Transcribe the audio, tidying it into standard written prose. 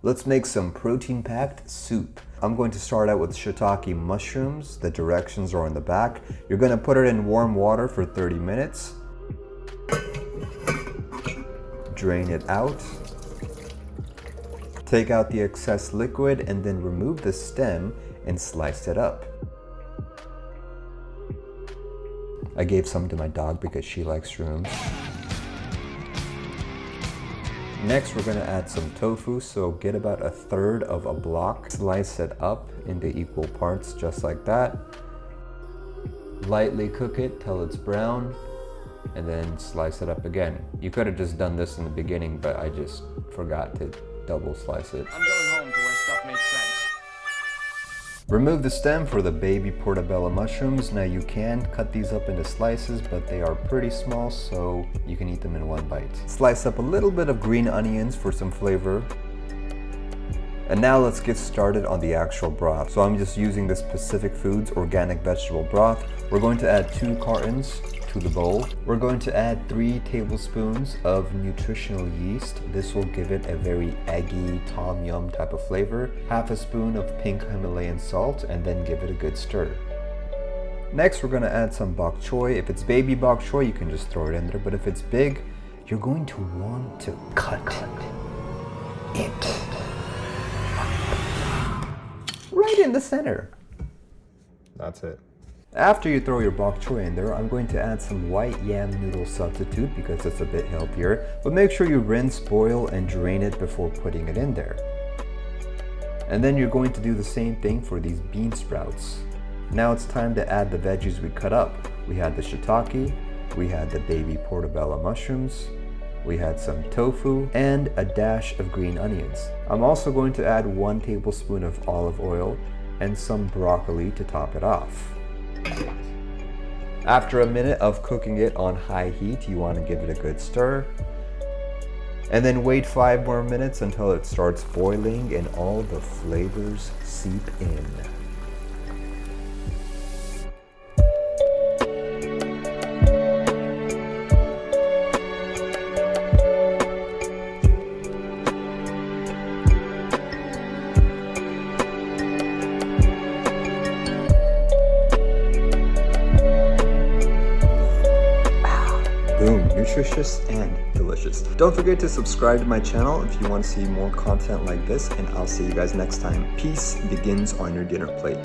Let's make some protein-packed soup. I'm going to start out with shiitake mushrooms. The directions are on the back. You're going to put it in warm water for 30 minutes. Drain it out. Take out the excess liquid and then remove the stem and slice it up. I gave some to my dog because she likes shrooms. Next, we're gonna add some tofu, so get about 1/3 of a block. Slice it up into equal parts, just like that. Lightly cook it till it's brown, and then slice it up again. You could have just done this in the beginning, but I just forgot to double slice it. I'm going home to where stuff makes sense. Remove the stem for the baby portobello mushrooms. Now you can cut these up into slices, but they are pretty small, so you can eat them in one bite. Slice up a little bit of green onions for some flavor. And now let's get started on the actual broth. So I'm just using this Pacific Foods organic vegetable broth. We're going to add 2 cartons to the bowl. We're going to add 3 tablespoons of nutritional yeast. This will give it a very eggy tom yum type of flavor. Half a spoon of pink Himalayan salt, and then give it a good stir. Next, we're going to add some bok choy. If it's baby bok choy, you can just throw it in there, but if it's big, you're going to want to cut it right in the center. That's it. After you throw your bok choy in there, I'm going to add some white yam noodle substitute because it's a bit healthier. But make sure you rinse, boil, and drain it before putting it in there. And then you're going to do the same thing for these bean sprouts. Now it's time to add the veggies we cut up. We had the shiitake, we had the baby portobello mushrooms, we had some tofu, and a dash of green onions. I'm also going to add 1 tablespoon of olive oil and some broccoli to top it off. After a minute of cooking it on high heat, you want to give it a good stir. And then wait 5 more minutes until it starts boiling and all the flavors seep in. Boom, nutritious and delicious. Don't forget to subscribe to my channel if you want to see more content like this, and I'll see you guys next time. Peace begins on your dinner plate.